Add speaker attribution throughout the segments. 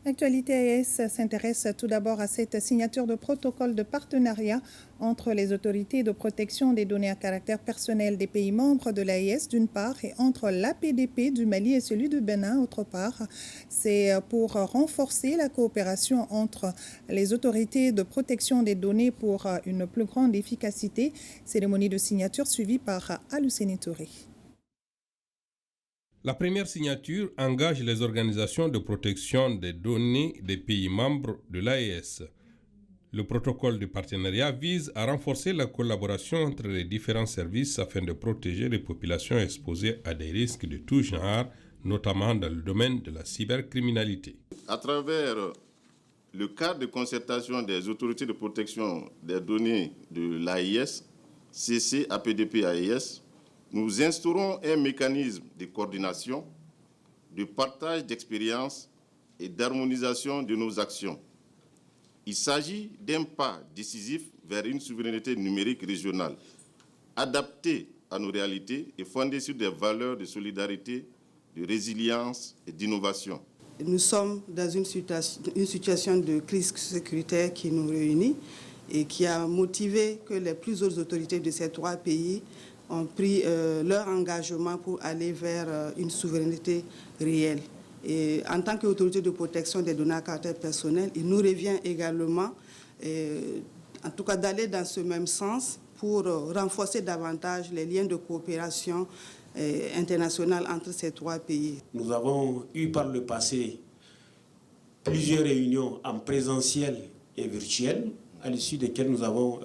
Speaker 1: L'actualité AES s'intéresse tout d'abord à cette signature de protocole de partenariat entre les autorités de protection des données à caractère personnel des pays membres de l'AES d'une part et entre l'APDP du Mali et celui du Bénin d'autre part. C'est pour renforcer la coopération entre les autorités de protection des données pour une plus grande efficacité. Cérémonie de signature suivie par Aluceni Touré.
Speaker 2: La première signature engage les organisations de protection des données des pays membres de l'AES. Le protocole de partenariat vise à renforcer la collaboration entre les différents services afin de protéger les populations exposées à des risques de tout genre, notamment dans le domaine de la cybercriminalité.
Speaker 3: À travers le cadre de concertation des autorités de protection des données de l'AES, CC, APDP, AES, nous instaurons un mécanisme de coordination, de partage d'expériences et d'harmonisation de nos actions. Il s'agit d'un pas décisif vers une souveraineté numérique régionale, adaptée à nos réalités et fondée sur des valeurs de solidarité, de résilience et d'innovation.
Speaker 4: Nous sommes dans une situation de crise sécuritaire qui nous réunit et qui a motivé que les plus hautes autorités de ces trois pays ont pris leur engagement pour aller vers une souveraineté réelle. Et en tant qu'autorité de protection des données à caractère personnel, il nous revient également, en tout cas, d'aller dans ce même sens pour renforcer davantage les liens de coopération internationale entre ces trois pays.
Speaker 5: Nous avons eu par le passé plusieurs réunions en présentiel et virtuel, à l'issue desquelles nous avons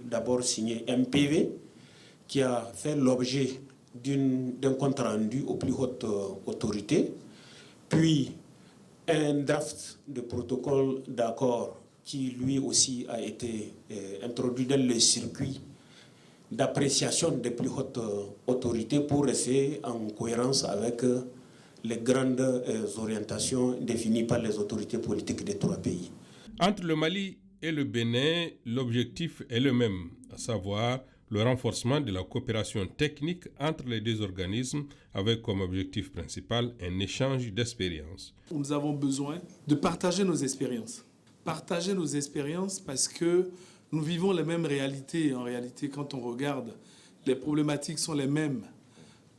Speaker 5: d'abord signé un PV qui a fait l'objet d'un compte rendu aux plus hautes autorités, puis un draft de protocole d'accord qui lui aussi a été introduit dans le circuit d'appréciation des plus hautes autorités pour rester en cohérence avec les grandes orientations définies par les autorités politiques des trois pays.
Speaker 2: Entre le Mali et le Bénin, l'objectif est le même, à savoir le renforcement de la coopération technique entre les deux organismes avec comme objectif principal un échange d'expériences.
Speaker 6: Nous avons besoin de partager nos expériences. Partager nos expériences parce que nous vivons les mêmes réalités. En réalité, quand on regarde, les problématiques sont les mêmes.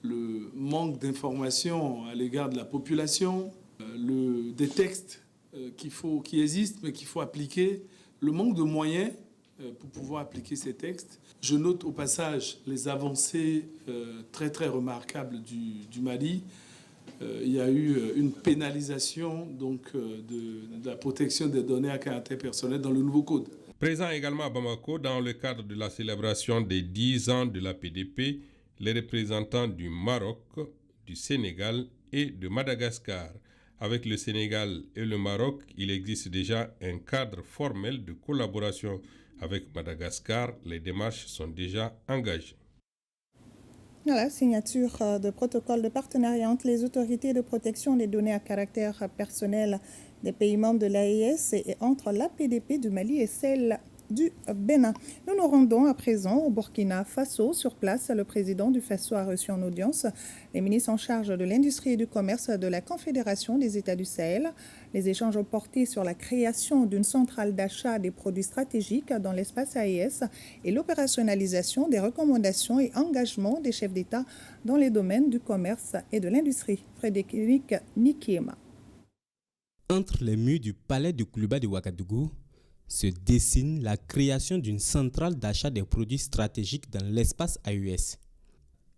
Speaker 6: Le manque d'informations à l'égard de la population, des textes qui existent mais qu'il faut appliquer, le manque de moyens pour pouvoir appliquer ces textes. Je note au passage les avancées très très remarquables du Mali. Il y a eu une pénalisation de la protection des données à caractère personnel dans le nouveau code.
Speaker 2: Présent également à Bamako dans le cadre de la célébration des 10 ans de la PDP, les représentants du Maroc, du Sénégal et de Madagascar. Avec le Sénégal et le Maroc, il existe déjà un cadre formel de collaboration. Avec Madagascar, les démarches sont déjà engagées.
Speaker 1: Voilà, signature de protocole de partenariat entre les autorités de protection des données à caractère personnel des pays membres de l'AES et entre l'APDP du Mali et celle du Bénin. Nous nous rendons à présent au Burkina Faso. Sur place, le président du Faso a reçu en audience les ministres en charge de l'industrie et du commerce de la Confédération des États du Sahel. Les échanges ont porté sur la création d'une centrale d'achat des produits stratégiques dans l'espace AES et l'opérationnalisation des recommandations et engagements des chefs d'État dans les domaines du commerce et de l'industrie. Frédéric Nikiema.
Speaker 7: Entre les murs du palais de Kouliba de Ouagadougou se dessine la création d'une centrale d'achat des produits stratégiques dans l'espace AES.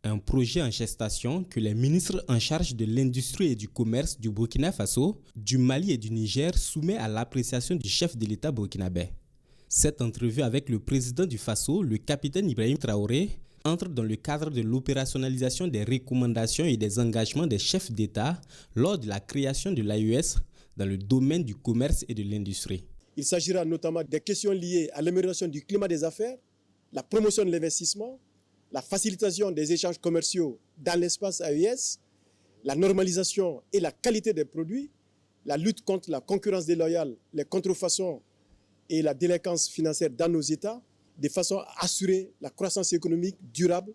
Speaker 7: Un projet en gestation que les ministres en charge de l'industrie et du commerce du Burkina Faso, du Mali et du Niger soumet à l'appréciation du chef de l'État burkinabé. Cette entrevue avec le président du Faso, le capitaine Ibrahim Traoré, entre dans le cadre de l'opérationnalisation des recommandations et des engagements des chefs d'État lors de la création de l'AES dans le domaine du commerce et de l'industrie.
Speaker 8: Il s'agira notamment des questions liées à l'amélioration du climat des affaires, la promotion de l'investissement, la facilitation des échanges commerciaux dans l'espace AES, la normalisation et la qualité des produits, la lutte contre la concurrence déloyale, les contrefaçons et la délinquance financière dans nos États, de façon à assurer la croissance économique durable,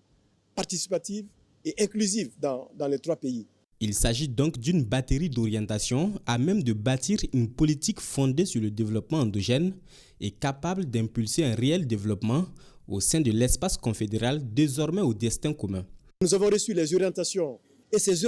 Speaker 8: participative et inclusive dans les trois pays.
Speaker 7: Il s'agit donc d'une batterie d'orientation à même de bâtir une politique fondée sur le développement endogène et capable d'impulser un réel développement au sein de l'espace confédéral désormais au destin commun.
Speaker 8: Nous avons reçu les orientations et ces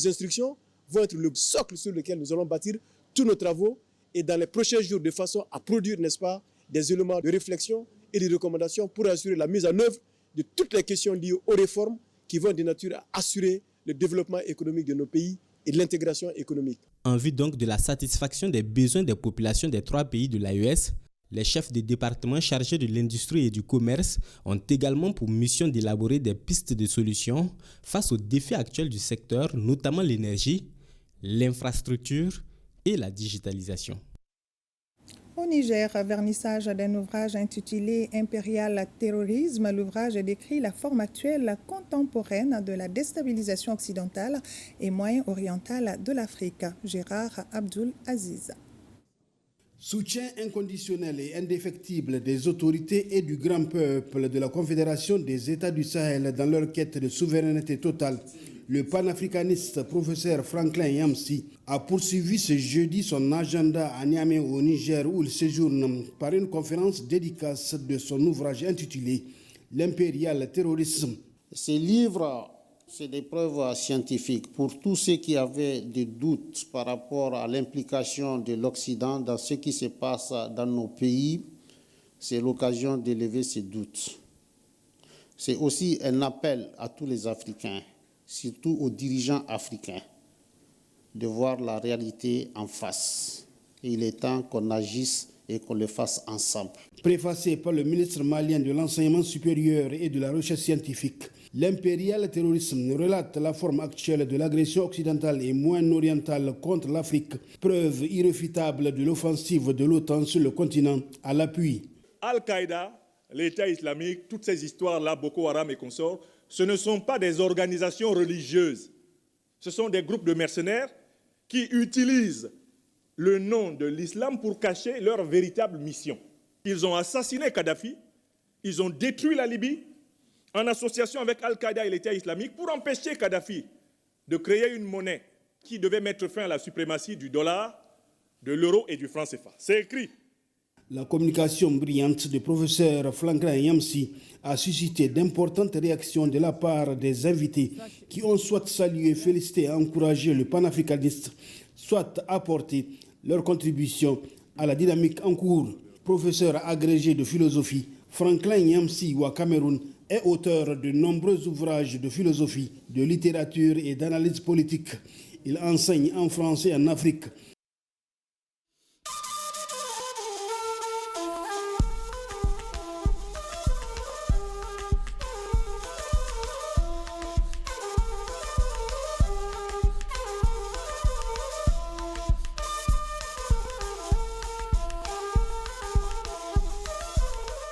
Speaker 8: instructions vont être le socle sur lequel nous allons bâtir tous nos travaux et dans les prochains jours de façon à produire, n'est-ce pas, des éléments de réflexion et de recommandations pour assurer la mise en œuvre de toutes les questions liées aux réformes qui vont de nature à assurer le développement économique de nos pays et de l'intégration économique.
Speaker 7: En vue donc de la satisfaction des besoins des populations des 3 pays de l'AES, les chefs des départements chargés de l'industrie et du commerce ont également pour mission d'élaborer des pistes de solutions face aux défis actuels du secteur, notamment l'énergie, l'infrastructure et la digitalisation.
Speaker 1: Au Niger, vernissage d'un ouvrage intitulé « Impérial terrorisme ». L'ouvrage décrit la forme actuelle contemporaine de la déstabilisation occidentale et moyen-orientale de l'Afrique. Gérard Abdul Aziz.
Speaker 9: Soutien inconditionnel et indéfectible des autorités et du grand peuple de la Confédération des États du Sahel dans leur quête de souveraineté totale. Le panafricaniste professeur Franklin Yamsi a poursuivi ce jeudi son agenda à Niamey au Niger où il séjourne par une conférence dédicace de son ouvrage intitulé « L'impérial terrorisme ».
Speaker 10: Ces livres, c'est des preuves scientifiques pour tous ceux qui avaient des doutes par rapport à l'implication de l'Occident dans ce qui se passe dans nos pays. C'est l'occasion d'élever ces doutes. C'est aussi un appel à tous les Africains, surtout aux dirigeants africains, de voir la réalité en face. Et il est temps qu'on agisse et qu'on le fasse ensemble.
Speaker 9: Préfacé par le ministre malien de l'Enseignement supérieur et de la Recherche scientifique, l'impérial terrorisme relate la forme actuelle de l'agression occidentale et moyen-orientale contre l'Afrique, preuve irréfutable de l'offensive de l'OTAN sur le continent à l'appui.
Speaker 11: Al-Qaïda, l'État islamique, toutes ces histoires-là, Boko Haram et consorts, ce ne sont pas des organisations religieuses. Ce sont des groupes de mercenaires qui utilisent le nom de l'islam pour cacher leur véritable mission. Ils ont assassiné Kadhafi, ils ont détruit la Libye en association avec Al-Qaïda et l'État islamique pour empêcher Kadhafi de créer une monnaie qui devait mettre fin à la suprématie du dollar, de l'euro et du franc CFA. C'est écrit.
Speaker 9: La communication brillante du professeur Franklin Yamsi a suscité d'importantes réactions de la part des invités qui ont soit salué, félicité et encouragé le panafricaniste, soit apporté leur contribution à la dynamique en cours. Professeur agrégé de philosophie, Franklin Yamsi au Cameroun est auteur de nombreux ouvrages de philosophie, de littérature et d'analyse politique. Il enseigne en France et en Afrique